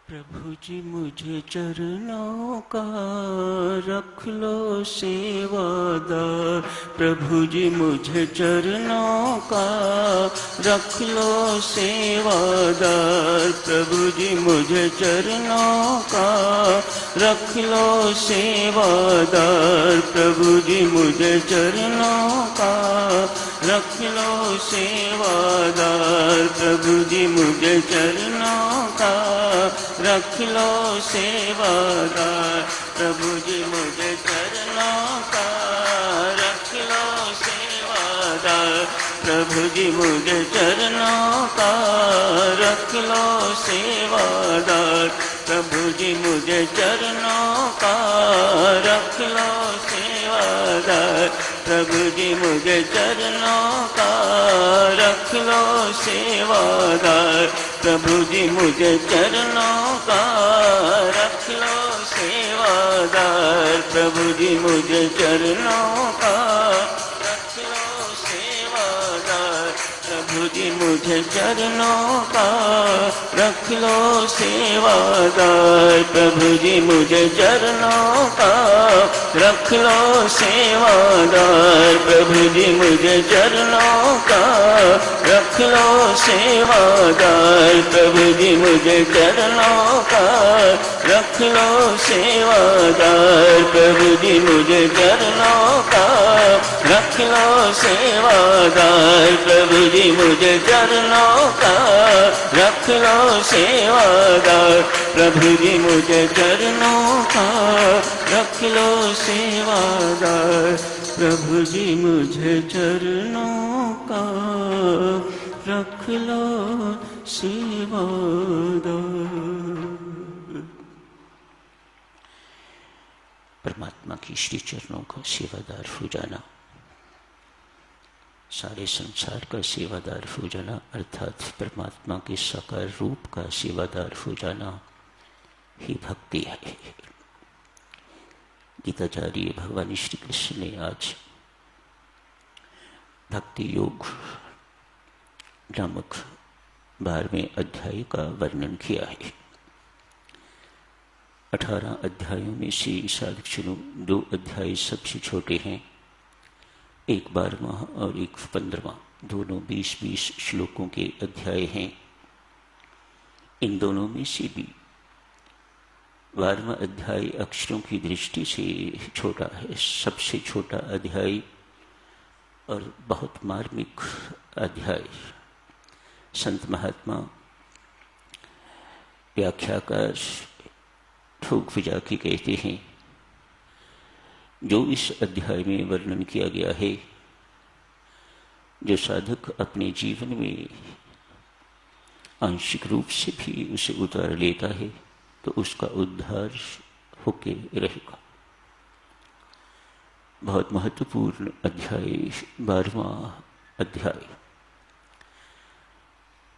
प्रभु जी मुझे चरणों का रख लो सेवादार। प्रभु जी मुझे चरणों का रख लो सेवादार। प्रभु जी मुझे चरणों का रख लो सेवादार। प्रभु जी मुझे चरणों का रख लो सेवादार। प्रभु जी मुझे चरणों का रख लो सेवादार। प्रभु जी मुझे चरणों का रख लो सेवादार। प्रभु जी मुझे चरणों का रख लो सेवादार। प्रभु जी मुझे चरणों का रख लो सेवादार। प्रभु जी मुझे चरणों का रख लो सेवादार। प्रभु जी मुझे चरणों का रख लो सेवादार। प्रभु जी मुझे चरणों का रख लो सेवादार। प्रभु जी मुझे चरणों का रख लो सेवादार। प्रभु जी मुझे चरणों का रख लो सेवादार। प्रभु जी मुझे चरणों का रख लो सेवादार। प्रभु जी मुझे चरणों का रख लो सेवादार। प्रभु जी मुझे चरणों का रख लो सेवादार। प्रभु जी मुझे चरणों का रख लो सेवादार। प्रभु जी मुझे चरणों का रख लो सेवादार। प्रभु जी मुझे चरणों का रख लो सेवादार। परमात्मा की श्री चरणों का सेवादार हो जाना, सारे संसार का सेवादार हो जाना, अर्थात परमात्मा के साकार रूप का सेवादार हो जाना ही भक्ति है। गीताचार्य भगवान श्री कृष्ण ने आज भक्ति योग नामक 12वें अध्याय का वर्णन किया है। 18 अध्यायों में से साधक 2 अध्याय सबसे छोटे हैं, एक 12वां और एक 15वां, दोनों 20-20 श्लोकों के अध्याय हैं। इन दोनों में से भी 12वां अध्याय अक्षरों की दृष्टि से छोटा है, सबसे छोटा अध्याय और बहुत मार्मिक अध्याय। संत महात्मा व्याख्याकार ठोक विजा की कहते हैं, जो इस अध्याय में वर्णन किया गया है, जो साधक अपने जीवन में आंशिक रूप से भी उसे उतार लेता है तो उसका उद्धार होके रहेगा। बहुत महत्वपूर्ण अध्याय 12वां अध्याय।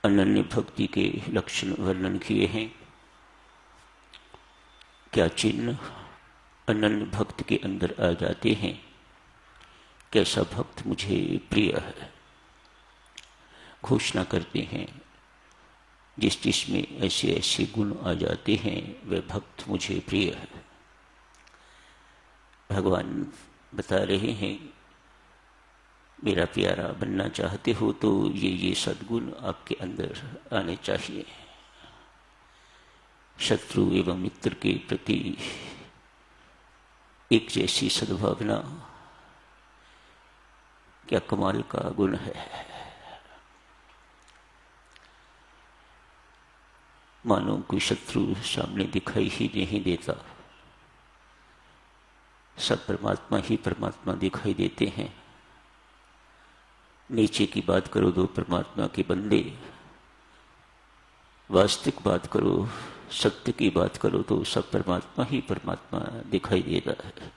अनन्य भक्ति के लक्षण वर्णन किए हैं। क्या चिन्ह अनन्य भक्त के अंदर आ जाते हैं, कैसा भक्त मुझे प्रिय है, घोषणा करते हैं। जिसमें ऐसे ऐसे गुण आ जाते हैं वह भक्त मुझे प्रिय है। भगवान बता रहे हैं, मेरा प्यारा बनना चाहते हो तो ये सद्गुण आपके अंदर आने चाहिए। शत्रु एवं मित्र के प्रति एक जैसी सद्भावना क्या कमाल का गुण है। मानो कोई शत्रु सामने दिखाई ही नहीं देता, सब परमात्मा ही परमात्मा दिखाई देते हैं। नीचे की बात करो तो परमात्मा के बंदे, वास्तविक बात करो, सत्य की बात करो तो सब परमात्मा ही परमात्मा दिखाई देता है।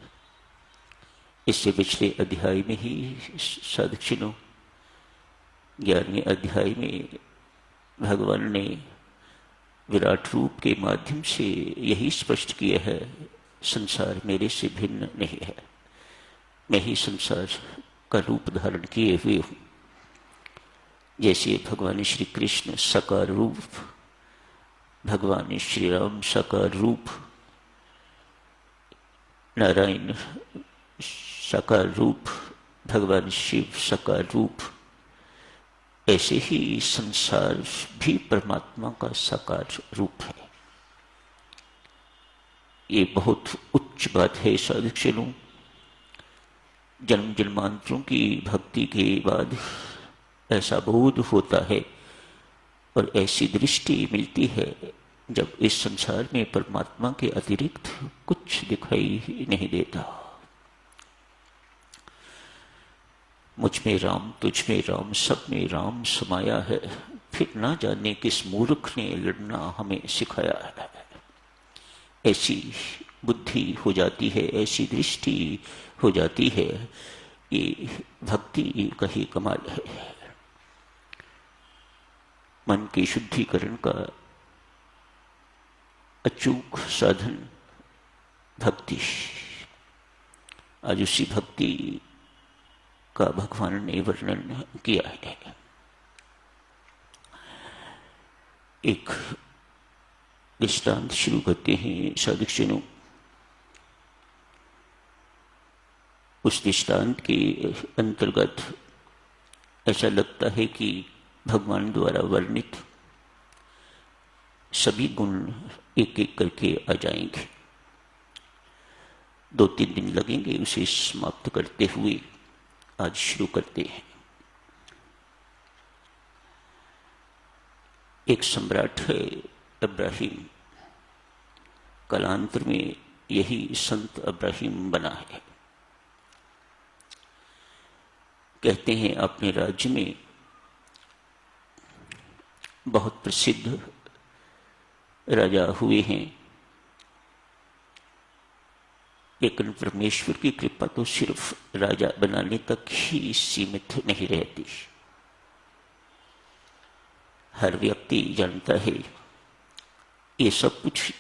इससे पिछले अध्याय में ही साधक 11वें अध्याय में भगवान ने विराट रूप के माध्यम से यही स्पष्ट किया है, संसार मेरे से भिन्न नहीं है, मैं ही संसार का रूप धारण किए हुए हूँ। जैसे भगवान श्री कृष्ण साकार रूप भगवान श्री राम साकार रूप, नारायण साकार रूप, भगवान शिव साकार रूप, ऐसे ही संसार भी परमात्मा का साकार रूप है। ये बहुत उच्च बात है साधुजनों। जन्म जन्मांतरों की भक्ति के बाद ऐसा बोध होता है और ऐसी दृष्टि मिलती है जब इस संसार में परमात्मा के अतिरिक्त कुछ दिखाई ही नहीं देता। मुझ में राम, तुझ में राम, सब में राम समाया है, फिर ना जाने किस मूर्ख ने लड़ना हमें सिखाया है। ऐसी बुद्धि हो जाती है, ऐसी दृष्टि हो जाती है। ये भक्ति का ही कमाल है। मन के शुद्धिकरण का अचूक साधन भक्ति। आज उसी भक्ति का भगवान ने वर्णन किया है। एक दृष्टांत शुरू करते हैं साधुजनों। उस दृष्टांत के अंतर्गत ऐसा लगता है कि भगवान द्वारा वर्णित सभी गुण एक एक करके आ जाएंगे। 2-3 दिन लगेंगे उसे समाप्त करते हुए। आज शुरू करते हैं। एक सम्राट है इब्राहिम, कालांतर में यही संत इब्राहिम बना है। कहते हैं अपने राज्य में बहुत प्रसिद्ध राजा हुए हैं, लेकिन परमेश्वर की कृपा तो सिर्फ राजा बनाने तक ही सीमित नहीं रहती। हर व्यक्ति जानता है ये सब कुछ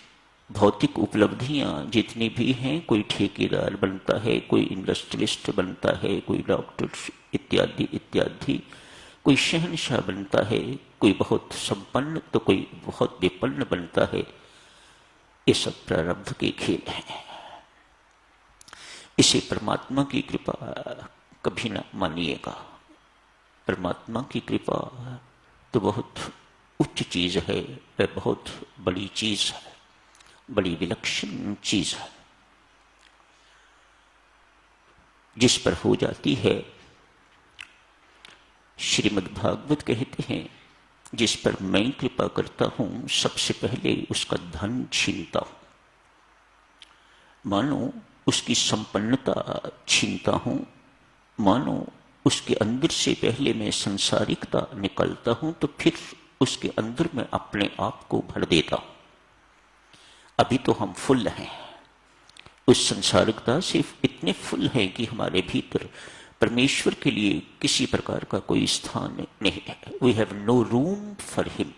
भौतिक उपलब्धियां जितनी भी हैं, कोई ठेकेदार बनता है, कोई इंडस्ट्रियलिस्ट बनता है, कोई डॉक्टर इत्यादि इत्यादि, कोई शहंशाह बनता है, कोई बहुत संपन्न तो कोई बहुत विपन्न बनता है। ये सब प्रारब्ध के खेल हैं। इसे परमात्मा की कृपा कभी ना मानिएगा। परमात्मा की कृपा तो बहुत उच्च चीज है, वह बहुत बड़ी चीज है, बड़ी विलक्षण चीज है। जिस पर हो जाती है, श्रीमद् भागवत कहते हैं, जिस पर मैं कृपा करता हूं सबसे पहले उसका धन छीनता हूं, मानो उसकी संपन्नता छीनता हूं, मानो उसके अंदर से पहले मैं संसारिकता निकालता हूं तो फिर उसके अंदर मैं अपने आप को भर देता हूं। अभी तो हम फुल हैं, उस संसारिकता से इतने फुल हैं कि हमारे भीतर परमेश्वर के लिए किसी प्रकार का कोई स्थान नहीं है। We have no room for him.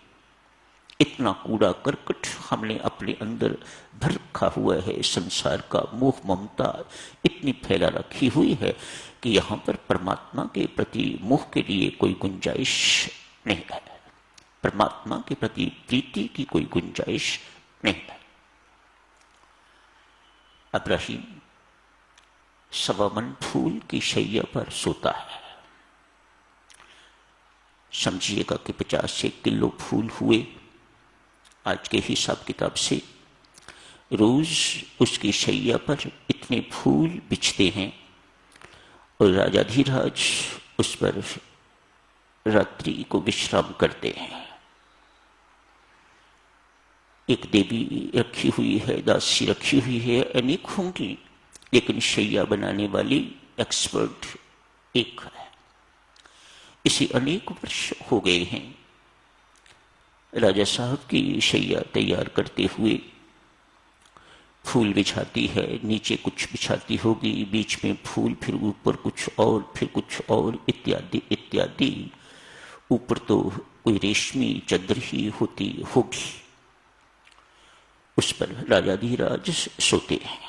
इतना कूड़ा करकट हमने अपने अंदर भर रखा हुआ है। संसार का मोह ममता इतनी फैला रखी हुई है कि यहां पर परमात्मा के प्रति मोह के लिए कोई गुंजाइश नहीं है, परमात्मा के प्रति प्रीति की कोई गुंजाइश नहीं है। इब्राहिम सवामन फूल की शैया पर सोता है। समझिएगा कि 50 किलो फूल हुए आज के हिसाब किताब से। रोज उसकी शैया पर इतने फूल बिछते हैं और राजाधिराज उस पर रात्रि को विश्राम करते हैं। एक देवी रखी हुई है, दासी रखी हुई है, अनेक होंगी, लेकिन शैया बनाने वाली एक्सपर्ट एक है। इसे अनेक वर्ष हो गए हैं। राजा साहब की शैया तैयार करते हुए फूल बिछाती है, नीचे कुछ बिछाती होगी, बीच में फूल, फिर ऊपर कुछ और, फिर कुछ और, इत्यादि इत्यादि। ऊपर तो कोई रेशमी चादर ही होती होगी, उस पर राजाधिराज सोते हैं।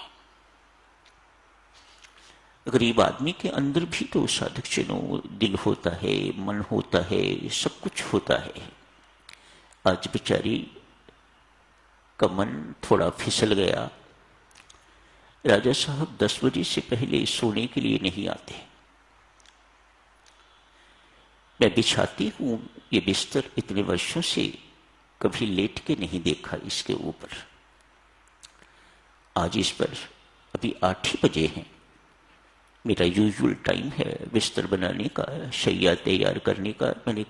गरीब आदमी के अंदर भी तो साधुजनों दिल होता है, मन होता है, सब कुछ होता है। आज बेचारी का मन थोड़ा फिसल गया। राजा साहब 10 बजे से पहले सोने के लिए नहीं आते। मैं बिछाती हूं ये बिस्तर, इतने वर्षों से कभी लेट के नहीं देखा इसके ऊपर। आज इस पर अभी 8 ही बजे हैं। मेरा यूजुअल टाइम है बिस्तर बनाने का, शैया तैयार करने का। मैंने